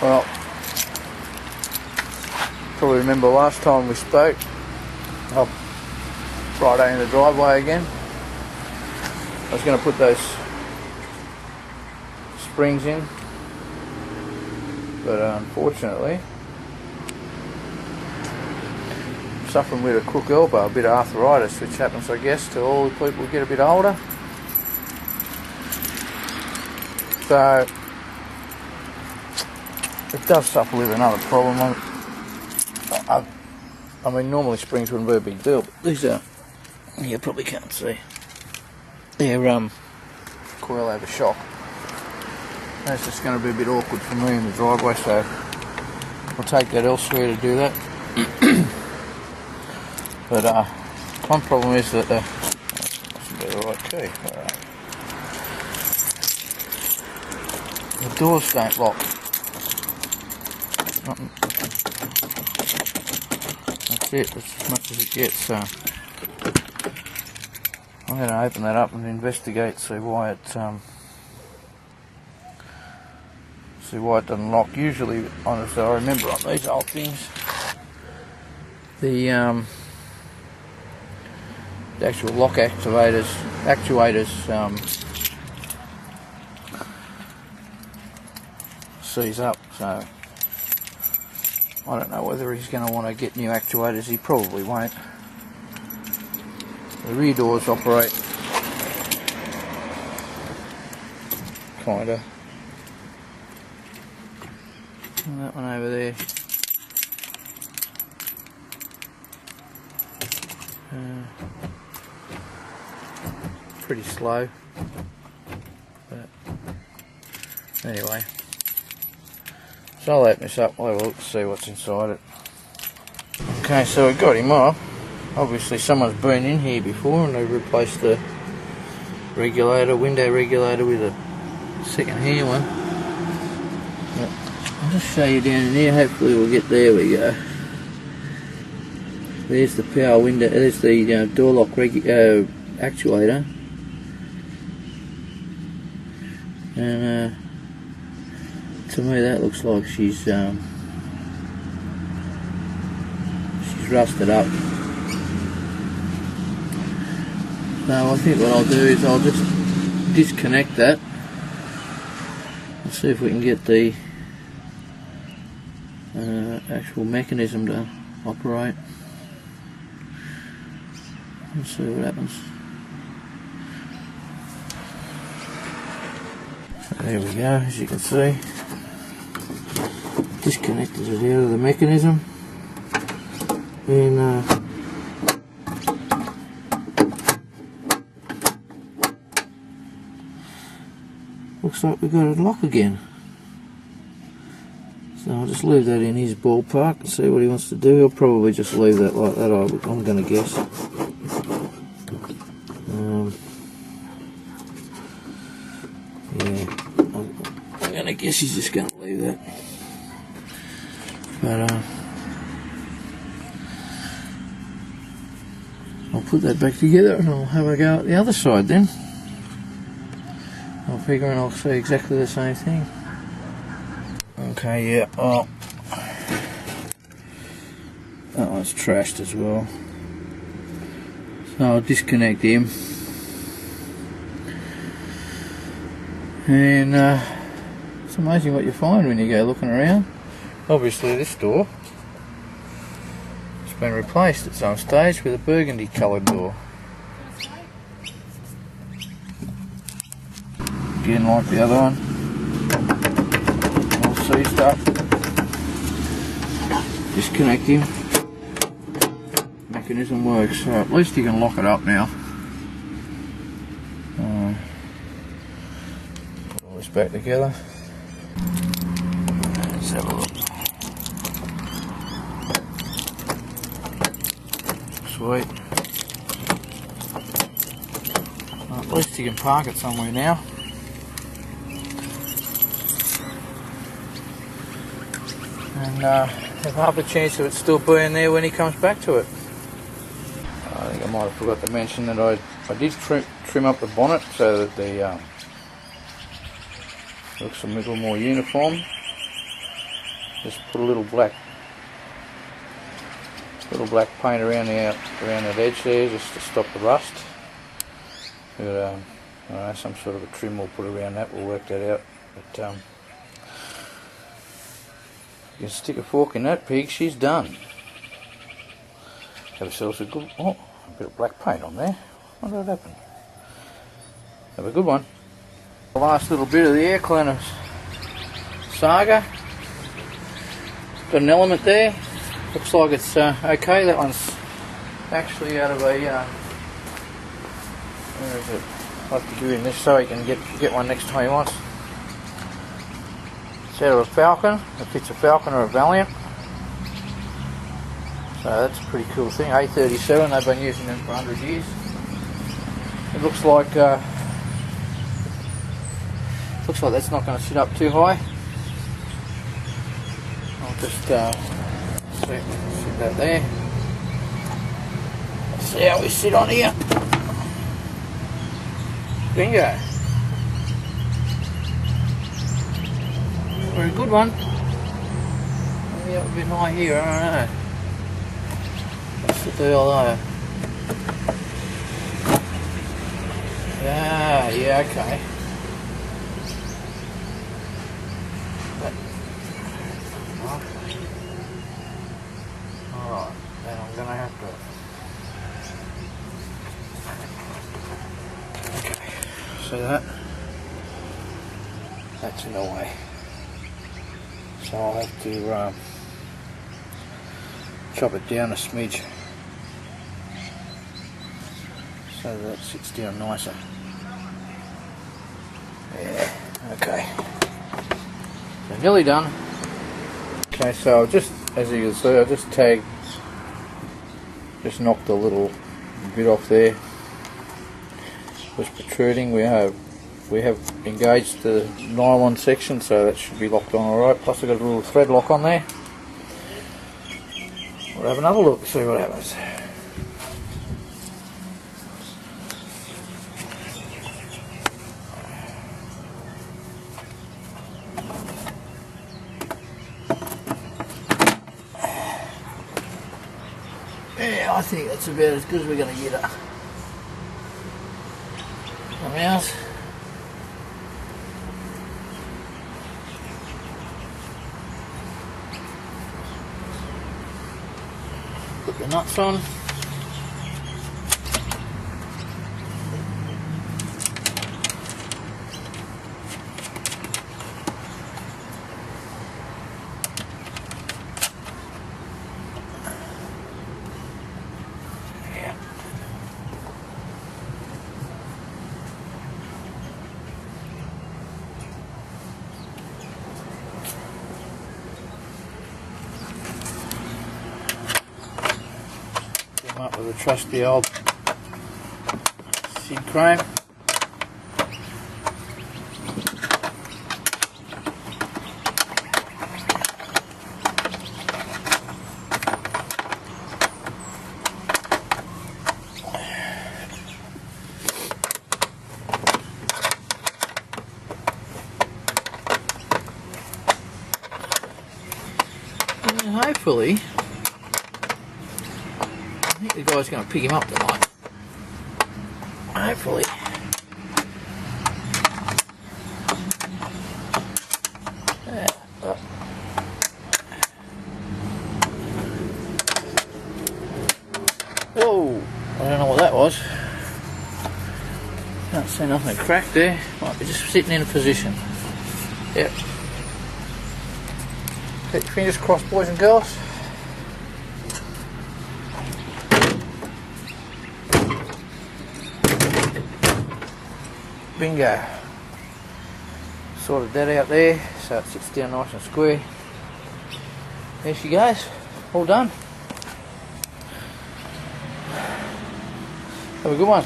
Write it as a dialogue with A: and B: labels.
A: Well, probably remember last time we spoke, Friday in the driveway again. I was going to put those springs in, but unfortunately I'm suffering with a crook elbow, a bit of arthritis, which happens I guess to all the people who get a bit older. So it does suffer with another problem. I mean, normally springs wouldn't be a big deal, but these are, you probably can't see, they're coil over shock. That's just going to be a bit awkward for me in the driveway, so I'll take that elsewhere to do that. But one problem is that that mustn't be the right key. The doors don't lock. That's it, that's as much as it gets, so I'm going to open that up and investigate, see why it doesn't lock. Usually, honestly, I remember on these old things, the actual lock actuators seize up, so I don't know whether he's going to want to get new actuators. He probably won't. The rear doors operate kinda. And that one over there. Pretty slow. But anyway. So I'll open this up, we'll have a look to see what's inside it. Okay, so we got him off. Obviously someone's been in here before and they've replaced the regulator, window regulator with a second hand one. But I'll just show you down in here, hopefully we'll get there. We go. There's the power window, there's the door lock actuator. And to me that looks like she's rusted up. So I think what I'll do is I'll just disconnect that and see if we can get the actual mechanism to operate. Let's see what happens. There we go, as you can see. Disconnected it out of the mechanism. And looks like we've got it lock again. So I'll just leave that in his ballpark and see what he wants to do. He'll probably just leave that like that, I'm going to guess. Yeah, I'm going to guess he's just going to leave that. But I'll put that back together and I'll have a go at the other side then. I'm figuring I'll see exactly the same thing. Okay, yeah, oh, that one's trashed as well. So I'll disconnect him. And it's amazing what you find when you go looking around. Obviously this door has been replaced at some stage with a burgundy coloured door. Again, like the other one, all seized up. Disconnect him. Mechanism works, so at least you can lock it up now. Put all this back together. Let's have a look. Sweet. Well, at least you can park it somewhere now. And have half a chance of it still being there when he comes back to it. I think I might have forgot to mention that I did trim up the bonnet so that the looks a little more uniform. Just put a little black paint around that edge there, just to stop the rust. We've got I don't know, some sort of a trim we'll put around that. We'll work that out. But you can stick a fork in that pig. She's done. Have ourselves a good. Oh, a bit of black paint on there. Wonder what happened. Have a good one. The last little bit of the air cleaner saga. Got an element there. Looks like it's okay. That one's actually out of a where is it? I'll have to do in this so he can get one next time he wants. It's out of a Falcon. If it's a Falcon or a Valiant. So that's a pretty cool thing. A37. They've been using them for 100 years. It looks like that's not going to sit up too high. I'll just sit that there. Let's see how we sit on here. Bingo. Very good one. Maybe up a bit high here, I don't know. Let's sit the hell there. Yeah, okay. Alright, then I'm gonna have to. Okay, see that? That's in the way. So I'll have to chop it down a smidge so that sits down nicer. Yeah, okay. So nearly done. Okay, so I'll just, as you can see, I just knocked a little bit off there. Was protruding. We have engaged the nylon section, so that should be locked on alright. Plus I've got a little thread lock on there. We'll have another look, see what happens. Yeah, I think that's about as good as we're going to get it. Something else? Put the nuts on. Up with a trusty old Sig chrome. And hopefully I think the guy's going to pick him up tonight. Hopefully. Whoa! I don't know what that was. Can't see nothing cracked there. Might be just sitting in a position. Yep. Keep your fingers crossed, boys and girls. Bingo. Sorted that out there so it sits down nice and square. There she goes. All done. Have a good one.